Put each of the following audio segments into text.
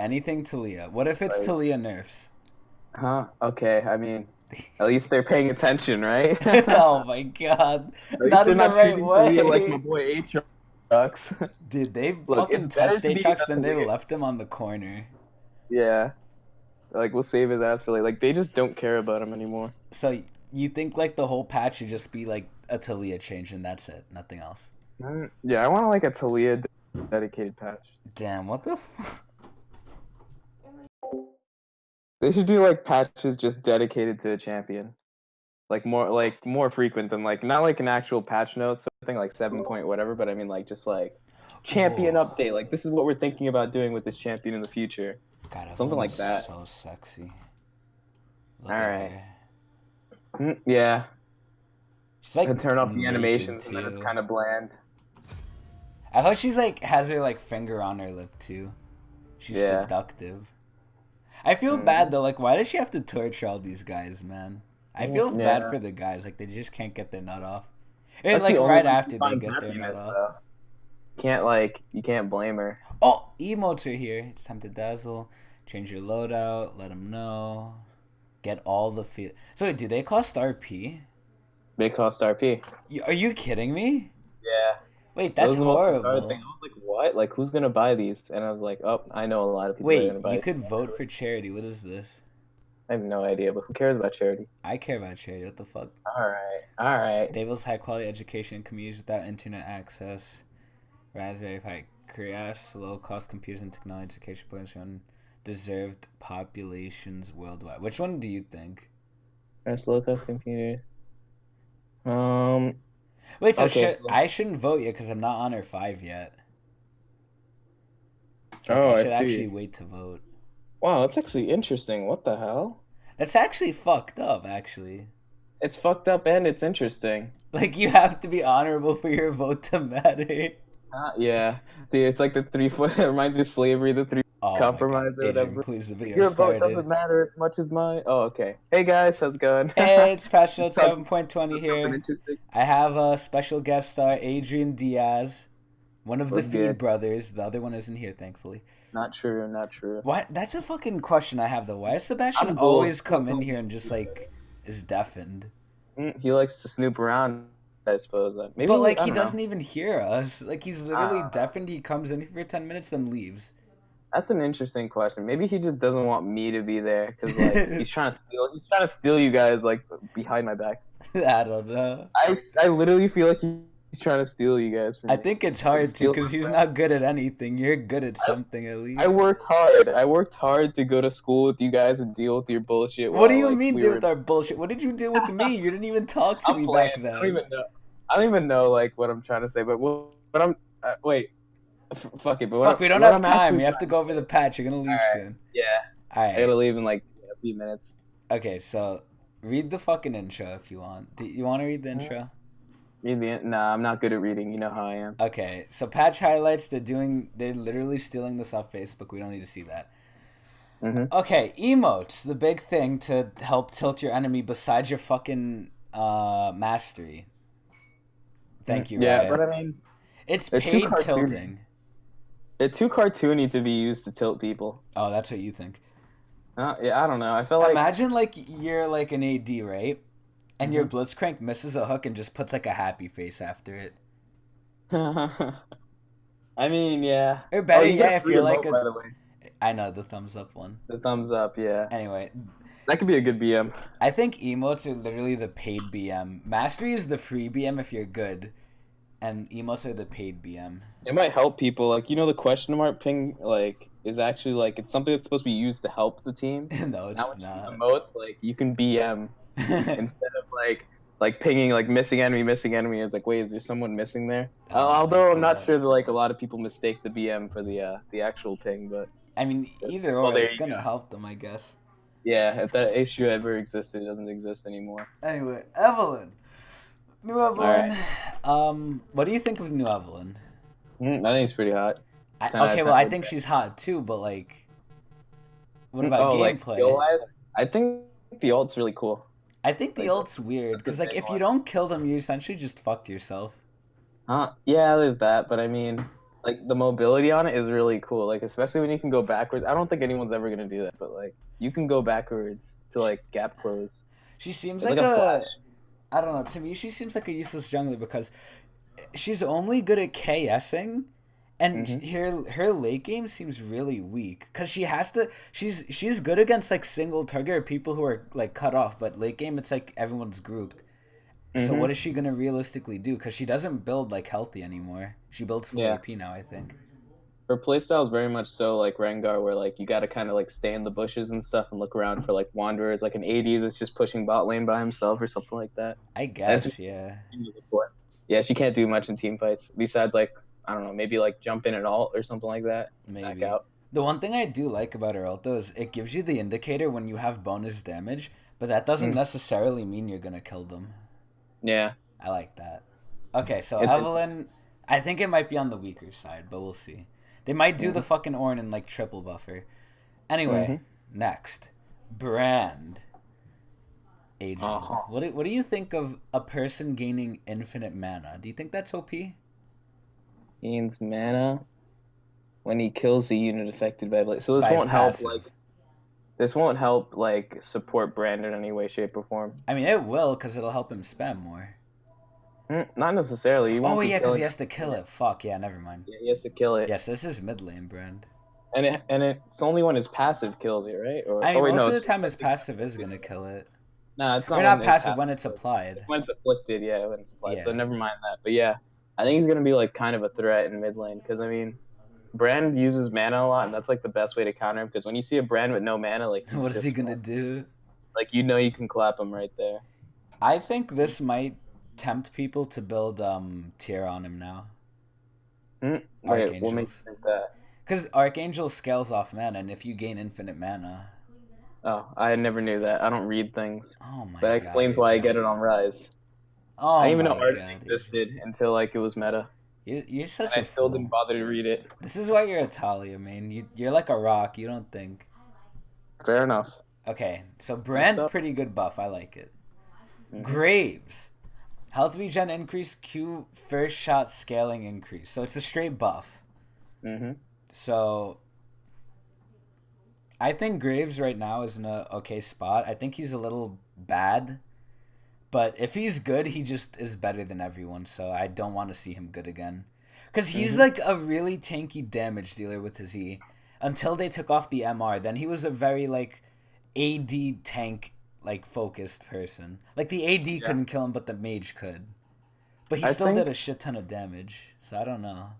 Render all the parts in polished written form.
Anything Talia. What if it's Like, Talia nerfs? huh? Okay, I mean, at least they're paying attention, right? Oh my god. At least Not they're in the not right treating Talia like my way. boy Aatrox. Dude, they Look, it's fucking better touched to be Aatrox, a then they Talia. left him on the corner. Yeah, like we'll save his ass for like they just don't care about him anymore. So you think like the whole patch should just be like a Talia change and that's it, nothing else? Yeah, I want like a Talia dedicated patch. Damn, what the fuck? They should do like patches just dedicated to a champion. Like more frequent than like not like an actual patch note, something like 7 point whatever, but I mean like just like champion Ooh. update. Like this is what we're thinking about doing with this champion in the future. God, Something Evelyn is like that. so sexy. All Look at right. her. Yeah. She's like And turn off the naked animations and then it's too. kind of bland. I hope she's like has her like finger on her lip too. She's Yeah. seductive. I feel bad Hmm. though. Like, why does she have to torture all these guys, man? I feel bad Yeah. for the guys. Like, they just can't get their nut off. Or, That's the like only right way she after they finds get their nut happiness off. though. Can't like you can't blame her. Oh, emotes are here. It's time to dazzle. Change your loadout. Let them know. Get all the feel. So wait, do they cost RP? They cost RP. Are you kidding me? Yeah. Wait, That that's was the most retarded thing. horrible. I was like, what? Like who's gonna buy these? And I was like, oh, I know a lot of people that are Wait, gonna buy you these. could vote for charity. What is this? I have no idea, but who cares about charity? I care about charity. What the fuck? All right, all right. Enables high quality education in communities without internet access. Raspberry Pi crafts low cost computers and technology education programs on deserved populations worldwide. Which one do you think? Our low cost computers. Um. Wait, so Okay. should So. I shouldn't vote yet because I'm not honor 5 yet. So like Oh, I I should actually see. wait to vote. Wow, that's actually interesting. What the hell? That's actually fucked up. Actually, It's fucked up and it's interesting. like you have to be honorable for your vote to matter. Yeah, dude, it's like the three foot. It reminds me of slavery, the three Oh my god, compromise or Adrian, whatever. please, the video Your vote started. doesn't matter as much as mine. Oh, okay. Hey guys, how's it going? Hey, it's Patch Note Talk 7.20 about something here. interesting. I have a special guest star, Adrian Diaz, one of the What's Feed good? brothers. The other one isn't here, thankfully. Not true. Not true. What? That's a fucking question I have though. Why does Sebastian I'm both. always come in here and just like is deafened? He likes to snoop around, I suppose. But Maybe like I he don't know. doesn't even hear us. Like he's I literally don't know. deafened. He comes in here for 10 minutes, then leaves. That's an interesting question. Maybe he just doesn't want me to be there because like I he's trying to steal. He's trying to steal you guys like behind my back. don't know. I literally feel like he's trying to steal you guys from I me. think it's Like hard to steal because my he's friend. not good at anything. You're good at something at I least. worked hard. I worked hard to go to school with you guys and deal with your bullshit What do while you like mean we deal were. with our bullshit? What did you deal with me? You didn't even talk to I'm me playing. back I don't then. even know. I don't even know like what I'm trying to say, but what I'm wait, fuck it. But Fuck, we don't what have I'm time. actually We have to trying to go over say. the patch. You're gonna All leave right. soon. Yeah, I Alright. gotta leave in like a few minutes. Okay, so read the fucking intro if you want. Do you want to read the intro? Read the. Nah, I'm not good at reading. You know how I am. Okay, so patch highlights. They're literally stealing this off Facebook. We don't need to see that. Hmm. Okay, emotes, the big thing to help tilt your enemy besides your fucking mastery. Thank you, Yeah, but Riot. I mean, It's they're too paid cartoony. tilting. They're too cartoony to be used to tilt people. Oh, that's what you think. Yeah, I don't know. I feel like. Imagine like you're like an AD, right? And your Mhm. Blitzcrank misses a hook and just puts like a happy face after it. I mean, yeah. Or Oh, better you get a yet, if free you're like emote, a, by the way. I know the thumbs up one. The thumbs up, yeah. Anyway, That could be a good BM. I think emotes are literally the paid BM. Mastery is the free BM if you're good, and emotes are the paid BM. It might help people. Like, the question mark ping, like, is actually, like, it's something that's supposed to be used to help the team. No, Now, it's when you use not. emotes, like, you can BM instead of, like pinging, like, missing enemy, missing enemy. It's like, wait, is there someone missing there? Oh my Although I'm not god. sure that, like, a lot of people mistake the BM for the actual ping, but, I mean, either well, or, there it's you gonna go. help them, I guess. Yeah, if that issue ever existed, it doesn't exist anymore. Anyway, Evelyn. New All right. Evelyn. What do you think of New Evelyn? I think it's pretty hot. 10 out of Okay, 10 well, I would think get. she's hot too, but like, what about Oh, like skill gameplay? wise, I think the ult's really cool. I think the Like ult's weird that's the because like main if you one. don't kill them, you essentially just fucked yourself. Yeah, there's that, but I mean, Like the mobility on it is really cool. Like especially when you can go backwards. I don't think anyone's ever gonna do that, but like you can go backwards to She, like gap close. she seems It's like like a a. flash. I don't know. To me, she seems like a useless jungler because she's only good at KSing, and Hmm. her late game seems really weak because she has to. She's good against like single target or people who are like cut off, but late game it's like everyone's grouped. So what Hmm. is she gonna realistically do? Because she doesn't build like healthy anymore. She builds full Yeah. AP now, I think. Her playstyle is very much so like Rengar, where like you got to kind of like stay in the bushes and stuff and look around for like wanderers, like an AD that's just pushing bot lane by himself or something like that. I That's what guess, yeah, she's looking for. Yeah, she can't do much in team fights besides like I don't know, maybe like jump in and ult or something like that, back maybe. out. The one thing I do like about her ult though is it gives you the indicator when you have bonus damage, but that doesn't Mm. necessarily mean you're gonna kill them. Yeah, I like that. Okay, so it's Evelyn, I think it might be on the weaker side, but we'll see. They might do the interesting. fucking Ornn and like triple buffer. Anyway, Hmm. next, Brand agent. Uh-huh. What do you think of a person gaining infinite mana? Do you think that's OP? Gains mana when he kills a unit affected by blade. So this By his won't help like passive. support Brand in any way, shape, or form. I mean, it will because it'll help him spam more. Not necessarily. You Oh won't be yeah, because he killing. has to kill it. Fuck yeah, never mind. Yeah, he has to kill it, Yes, this is mid lane Brand. and it's only when his passive kills it, right? Or I oh mean, wait, most no, of the it's time his affected by passive is gonna kill it. Nah, it's Or not not when it passive passes. when it's applied. When it's afflicted, yeah, when it's applied. So Yeah. never mind that. But yeah, I think he's gonna be like kind of a threat in mid lane because I mean, Brand uses mana a lot, and that's like the best way to counter him. Because when you see a Brand with no mana, like he's What is he just gonna do? like you know you can clap him right there. I think this might tempt people to build tier on him now. Wait, what makes Archangels. you think that? Because Archangel scales off mana, and if you gain infinite mana. Oh, I never knew that. I don't read things. Oh my That god, explains why I get Agent. it on Rise. I Oh didn't even know my Arden god, Agent. existed until like it was meta, You're and such I a still didn't fool. bother to read it. This is why you're Italia, man. You're like a rock. You don't think. Fair enough. Okay, so Next Brand, up. pretty good buff. I like it. Hmm. Graves. Health regen increase, Q first shot scaling increase. So it's a straight buff. Hmm. So I think Graves right now is in a okay spot. I think he's a little bad, but if he's good, he just is better than everyone. So I don't want to see him good again, because he's Hmm. like a really tanky damage dealer with his E. Until they took off the MR, then he was a very like AD tank like focused person. Like the AD Yeah. couldn't kill him, but the mage could. But he I still did think a shit ton of damage. So I don't know,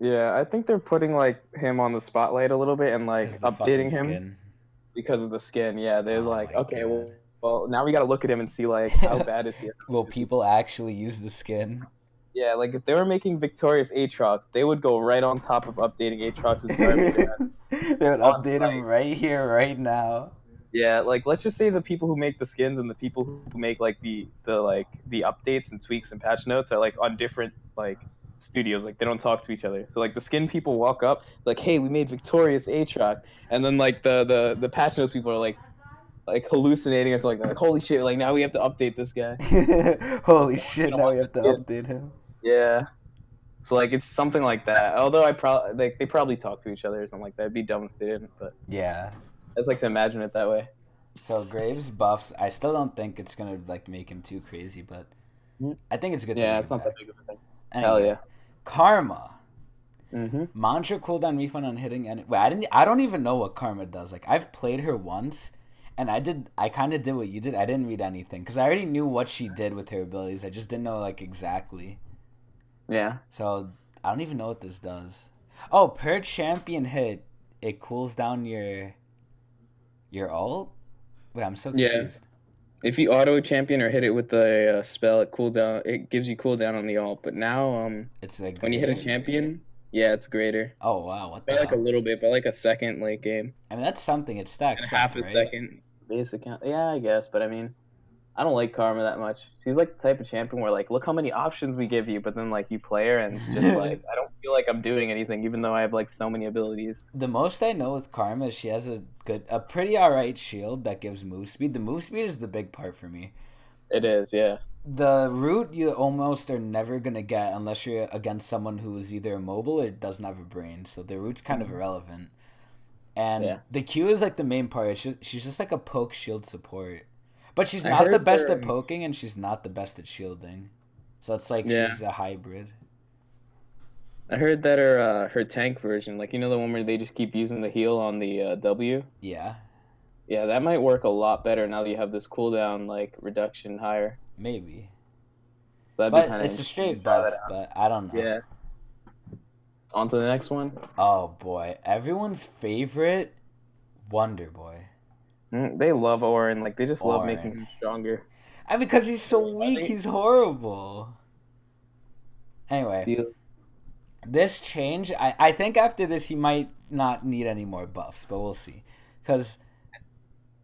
Yeah, I think they're putting like him on the spotlight a little bit and because like the fucking updating him skin. because of the skin. Yeah, they're Oh like, my okay, god. well, now we got to look at him and see like how bad is he? How Will good is he? people actually use the skin? Yeah, like if they were making victorious Aatrox, they would go right on top of updating Aatrox's garbage They would on update him site. right here, right now. Yeah, like let's just say the people who make the skins and the people who make like the updates and tweaks and patch notes are like on different like studios. Like they don't talk to each other. So like the skin people walk up like, "Hey, we made victorious Aatrox," and then like the patch notes people are like hallucinating or something like, "Holy shit! Like now we have to update this guy. Holy No one's shit, gonna now we want have this to skin." update him. Yeah. So like it's something like that. Although I probably like they probably talk to each other or something like that. It'd be dumb if they didn't, but Yeah. I just like to imagine it that way. So Graves buffs, I still don't think it's gonna like make him too crazy, but Mhm. I think it's good to Yeah, bring it's not that back. big of a thing. Hell Anyway, yeah. Karma. Hmm. Mantra cooldown refund on hitting any. Wait, I don't even know what Karma does. Like I've played her once, and I kind of did what you did. I didn't read anything because I already knew what she did with her abilities. I just didn't know like exactly. Yeah. So I don't even know what this does. Oh, per champion hit, it cools down your ult. Wait, I'm so Yeah. confused. If you auto champion or hit it with a spell, it cooldown. It gives you cooldown on the ult. But now, It's like when you hit a greater. champion, yeah, it's greater. Oh wow, what the By like a hell? little bit, by like a second late game I mean that's something. It and stacks up, half a right? second basic count. Yeah, I guess. But I mean, I don't like Karma that much. She's like the type of champion where like, look how many options we give you, but then like you play her and it's just like I don't feel like I'm doing anything, even though I have like so many abilities. The most I know with Karma is she has a pretty alright shield that gives move speed. The move speed is the big part for me. It is, yeah. The root you almost are never gonna get unless you're against someone who is either immobile or doesn't have a brain. So the root's kind of Mhm. irrelevant. And Yeah. the Q is like the main part. She's just like a poke shield support, but she's I not the heard best they're at poking and she's not the best at shielding. So it's like yeah. she's a hybrid. I heard that her tank version, like the one where they just keep using the heal on the W. Yeah, Yeah, that might work a lot better now that you have this cooldown like reduction higher. maybe. That'd be But kind of it's a interesting to straight try that buff. out. But I don't know. Yeah. On to the next one. Oh boy, everyone's favorite Wonder Boy, They love Ornn. Like they just love making Ornn. him stronger. And because he's so weak, Funny. he's horrible. Anyway, Deal. this change, I think after this he might not need any more buffs, but we'll see. Because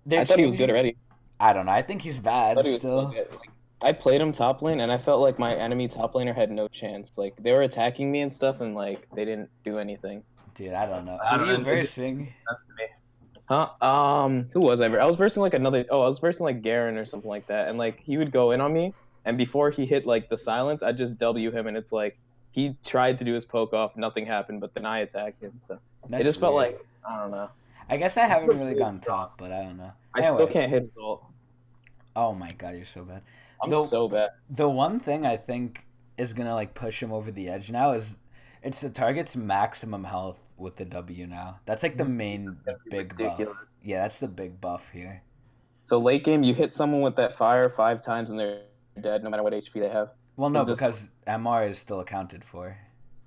they're I thought he was good changing. already. I don't know. I think he's I bad thought he was so still. good. Like I played him top lane, and I felt like my enemy top laner had no chance. Like they were attacking me and stuff, and like they didn't do anything. Dude, I don't know. I Who are don't you know. It just versing? that's to me. Huh? Who was I? I was versing like another. Oh, I was versing like Garen or something like that, and like he would go in on me, and before he hit like the silence, I just W him, and it's like he tried to do his poke off, nothing happened, but then I attacked him. So it That's just felt weird. like I don't know. I guess I He haven't looks really really gone strong. top, but I don't know. I still Anyway, can't hit his ult. oh my god, you're so bad. I'm The so bad. the one thing I think is gonna like push him over the edge now is it's the target's maximum health with the W now. That's like the main It's gonna be big buff. ridiculous. Yeah, that's the big buff here. So late game, you hit someone with that fire 5 times and they're dead, no matter what HP they have. Well, no, Is this? because MR is still accounted for.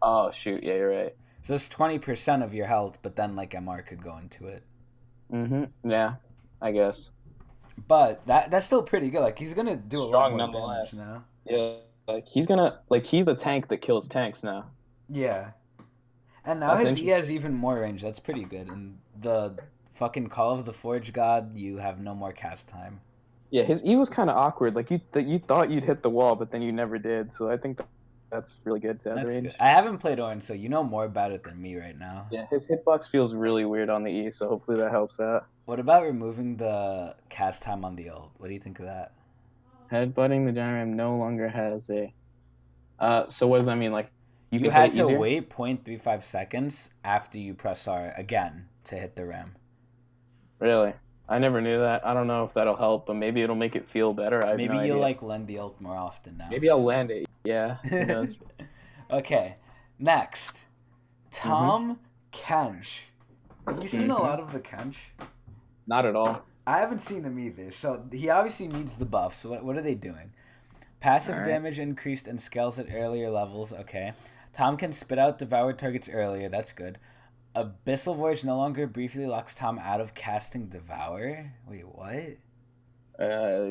Oh shoot! Yeah, you're right. So it's 20% of your health, but then like MR could go into it. Yeah, I guess. But that's still pretty good. Like he's gonna do a lot Strong more damage nonetheless. now. Yeah, he's the tank that kills tanks now. Yeah. And now That's his E interesting. has even more range. That's pretty good. And the fucking Call of the Forge God, you have no more cast time. Yeah, his E was kind of awkward. Like you thought you'd hit the wall, but then you never did. So I think that's really good to have the That's good. range. I haven't played Ornn, so you know more about it than me right now. Yeah, his hitbox feels really weird on the E, so hopefully that helps out. What about removing the cast time on the ult? What do you think of that? Headbutting the giant ram no longer has a. So what does that mean? Like you You can hit had it to easier? wait 0.35 seconds after you press R again to hit the ram. Really? I never knew that. I don't know if that'll help, but maybe it'll make it feel better. I have no Maybe you'll idea. like lend the ult more often now. Maybe I'll land it. Yeah, who knows? Okay, next. Mm-hmm. Tom Kench. Have you seen a Mm-hmm. lot of the Kench? Not at all. I haven't seen him either. So he obviously needs the buff. So what are they doing? Passive All right. damage increased and scales at earlier levels. Okay. Tom can spit out devoured targets earlier. That's good. Abyssal Voyage no longer briefly locks Tom out of casting Devour. Wait, what?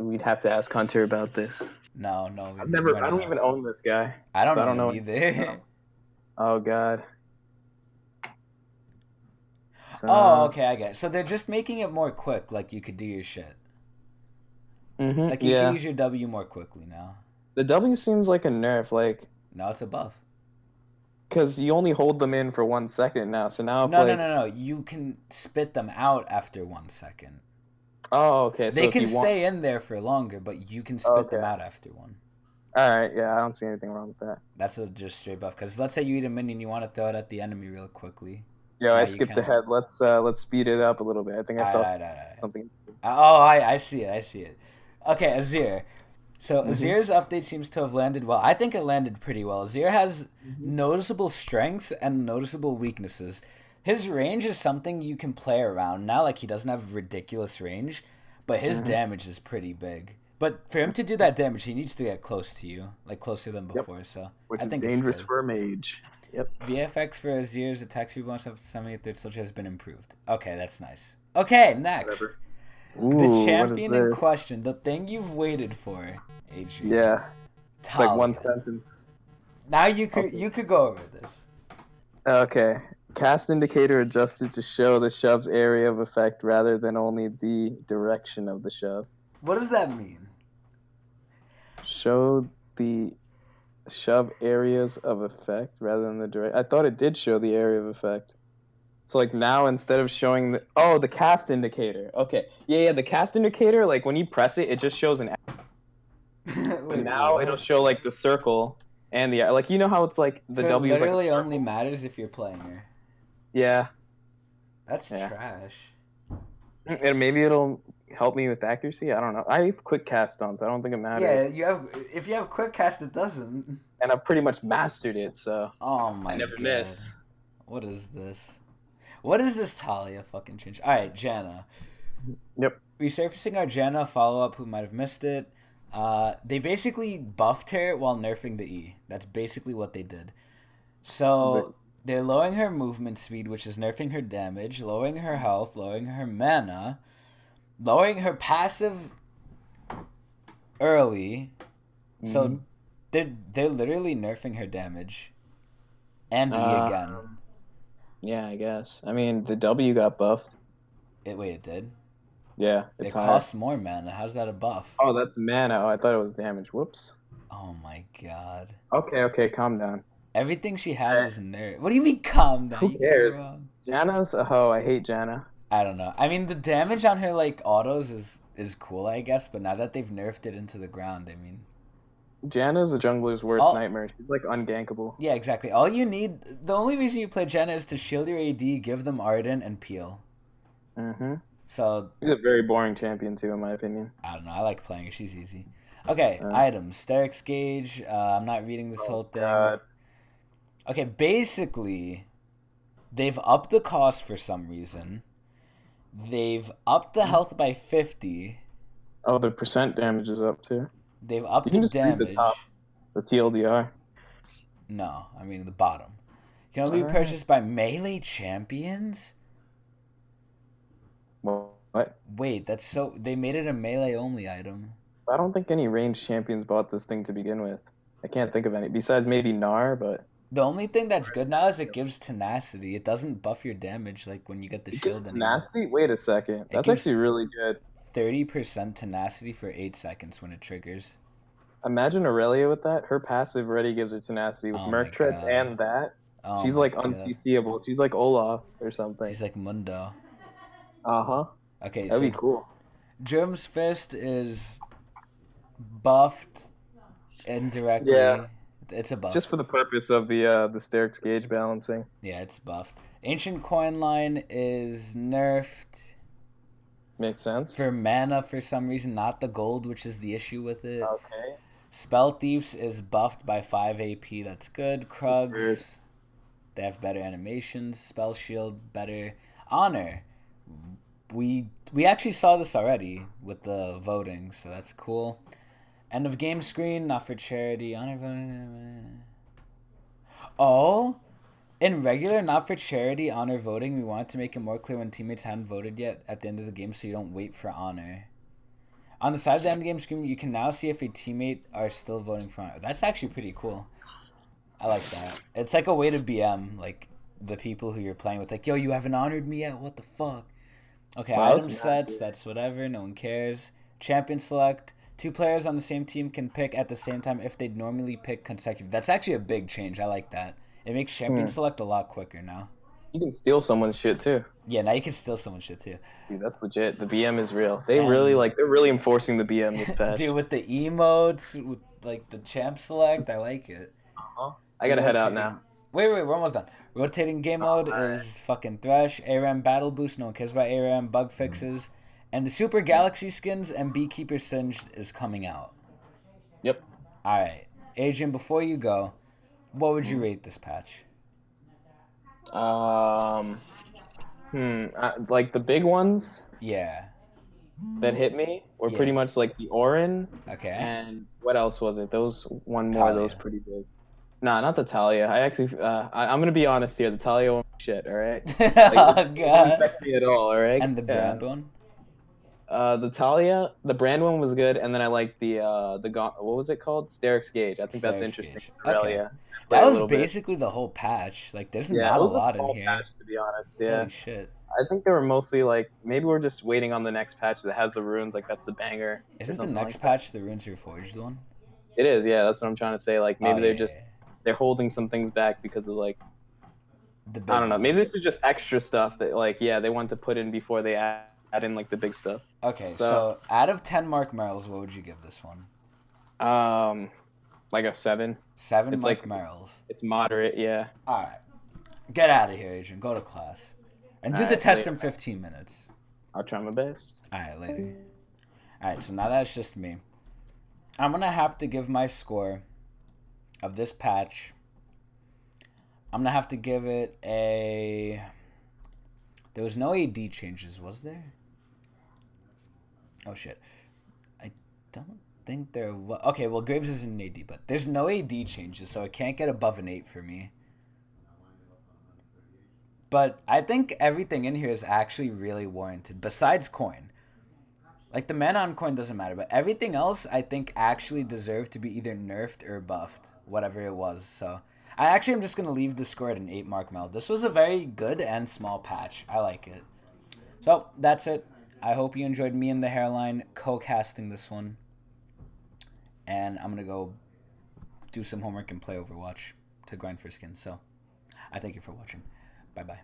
We'd have to ask Hunter about this. No, no. I've We're never. I not. don't even own this guy, I don't so I know don't him know. either. Oh God. Oh, So. okay, I get it. So they're just making it more quick, like you could do your shit. Like you can Yeah. use your W more quickly now. The W seems like a nerf, like, No, it's a buff. because you only hold them in for 1 second now. So now if No, no, like, no, no. You can spit them out after 1 second. oh, okay. So They if can you want, stay in there for longer, but you can spit them okay. out after one. All right. Yeah, I don't see anything wrong with that. That's a just straight buff. Because let's say you eat a minion, you want to throw it at the enemy real quickly. Yo, I Now you skipped can. ahead. Let's speed it up a little bit. I think I saw Alright. something. Oh, I see it. I see it. Okay, Azir. So Mm-hmm. Azir's update seems to have landed well. I think it landed pretty well. Azir has noticeable strengths and noticeable weaknesses. His range is something you can play around now. Like he doesn't have ridiculous range, but his damage is pretty big. But for him to do that damage, he needs to get close to you, like closer than Yep. before. So Which I is think dangerous it's good. for a mage. Yep. VFX for Azir's attack speed bonus after summoning a third soldier has been improved. Okay, that's nice. Okay, next. Whatever. The Ooh, champion what is in this? question, the thing you've waited for, Adrian. Yeah, it's like one Talia. sentence. Now you could Okay. you could go over this. Okay. Cast indicator adjusted to show the shove's area of effect rather than only the direction of the shove. What does that mean? Show the shove areas of effect rather than the direct. I thought it did show the area of effect. So like now instead of showing the cast indicator. Okay. Yeah, the cast indicator, like when you press it, it just shows an and Wait, now it'll what? show like the circle and the like. You know how it's like the So it W is like a literally only circle. matters if you're playing her. Yeah, That's yeah. trash. And maybe it'll help me with accuracy. I don't know. I have quick cast on, so I don't think it Yeah, matters. you have. If you have quick cast, it doesn't. And I've pretty much mastered it, so Oh I my never god. miss. What is this? What is this Talia fucking change? Alright, Janna. Yep. Resurfacing our Janna follow up who might have missed it. They basically buffed her while nerfing the E. That's basically what they did. So they're lowering her movement speed, which is nerfing her damage, lowering her health, lowering her mana, lowering her passive early. So Mhm. they're literally nerfing her damage. And E Uh, again. yeah, I guess. I mean, the W got buffed. Wait, it did? Yeah, it's It higher. costs more mana. How's that a buff? Oh, that's mana. Oh, I thought it was damage. Whoops. Oh my god. Okay, okay, calm down. Everything she had was nerf. What do you mean calm down? Who You got it cares? wrong. Janna's a hoe. I hate Janna. I don't know. I mean, the damage on her like autos is cool, I guess. But now that they've nerfed it into the ground, I mean, Janna's a jungler's worst all nightmare. She's like ungankable. yeah, exactly. All you need, the only reason you play Jenna is to shield your AD, give them Arden, and peel. Mm-hmm. So She's a very boring champion too, in my opinion. I don't know. I like playing her. She's easy. Okay, Uh, items. Sterix Gauge. I'm not reading this oh whole thing. God. Okay, basically, they've upped the cost for some reason. They've upped the health by 50. Oh, the percent damage is up too. They've You upped the can just read the top, damage. the TLDR. No, I mean the bottom. Can only be Alright. purchased by melee champions? Well, what? Wait, that's so... They made it a melee only item. I don't think any ranged champions bought this thing to begin with. I can't think of any besides maybe Gnar, but The only thing that's good now is it gives tenacity. It doesn't buff your damage like when you get the it shield gives anymore. tenacity. Wait a second, It that's gives actually really good. 30% tenacity for 8 seconds when it triggers. Imagine Aurelia with that. Her passive already gives her tenacity with Oh Merc my treads god. and that. Oh She's my like god. unCCable. She's like Olaf or something. She's like Mundo. Uh huh. Okay, That'd so be cool. Germ's Fist is buffed Yeah, indirectly. It's a buff. just for the purpose of the Sterix gauge balancing. Yeah, it's buffed. Ancient Coin Line is nerfed Makes sense. for mana for some reason, not the gold, which is the issue with it. Okay. Spell Thieves is buffed by 5 AP. That's good. Cheers. Krugs, they have better animations. Spell Shield, better. Honor. We actually saw this already with the voting, so that's cool. End of game screen, not for charity. Honor voting. Oh, in regular, not for charity, honor voting, we wanted to make it more clear when teammates hadn't voted yet at the end of the game, so you don't wait for honor. On the side of the end game screen, you can now see if a teammate are still voting for honor. That's actually pretty cool. I like that. It's like a way to BM like the people who you're playing with. Like, yo, you haven't honored me yet. What the fuck? Okay, Wow, item that's mad sets. good. That's whatever. No one cares. Champion select. 2 players on the same team can pick at the same time if they'd normally pick consecutive. That's actually a big change. I like that. It makes champion Hmm. select a lot quicker now. You can steal someone's shit too. Yeah, now you can steal someone's shit too. Dude, that's legit. The BM is real. They really And like. They're really enforcing the BM this patch. dude, with the emotes, with like the champ select, I like it. Uh-huh. I The gotta head out now. rotating. Wait, we're almost done. Rotating game mode is fucking Thresh. ARAM battle boost, no one cares about ARAM. Bug fixes. And the Super Galaxy skins and Beekeeper Singed is coming out. Yep. Alright. Adrian, before you go, what would you rate this patch? Um. Like the big ones Yeah. that hit me were Yeah. pretty much like the Ornn Okay. and what else was it? Those one more. Talia. Those pretty big. Nah, not the Talia. I actually. I'm gonna be honest here. The Talia one was shit. All right. Like, Oh, it didn't God. affect me at all. All right. And the Yeah. brand one? The Talia, the brand one was good, and then I liked what was it called? Sterix Gauge. I think that's Sterix interesting. Gauge. Aurelia. Okay. Play That a was little bit. basically the whole patch. Like, there's Yeah, not it a was a lot in small here. patch to be honest. Yeah. Holy shit. I think they were mostly like maybe we're just waiting on the next patch that has the runes. Like that's the banger. Or Isn't the something next like that. patch the Runes Reforged one? It is. Yeah, that's what I'm trying to say. Like maybe Oh, they're yeah, just yeah. they're holding some things back because of like The big I don't know. one. Maybe this is just extra stuff that like yeah they want to put in before they add in like the big stuff. Okay, So- so out of 10 Mark Merrills, what would you give this one? Um, like a 7. 7 It's Mark like Merrills. it's moderate. Yeah. All right. Get out of here, Adrian. Go to class. And All do the right. test Later. in 15 minutes. I'll try my best. All right, later. All right, so now that's just me. I'm going to have to give my score of this patch. I'm going to have to give it a... There was no AD changes, was there? Oh, shit. I don't think there was... Okay, well, Graves isn't an AD, but there's no AD changes, so it can't get above an 8 for me. But I think everything in here is actually really warranted, besides coin. Like, the mana on coin doesn't matter, but everything else I think actually deserved to be either nerfed or buffed, whatever it was. So I actually am just going to leave the score at an 8 Mark Mel. This was a very good and small patch. I like it. So that's it. I hope you enjoyed me and the hairline co-casting this one. And I'm going to go do some homework and play Overwatch to grind for skins. So I thank you for watching. Bye-bye.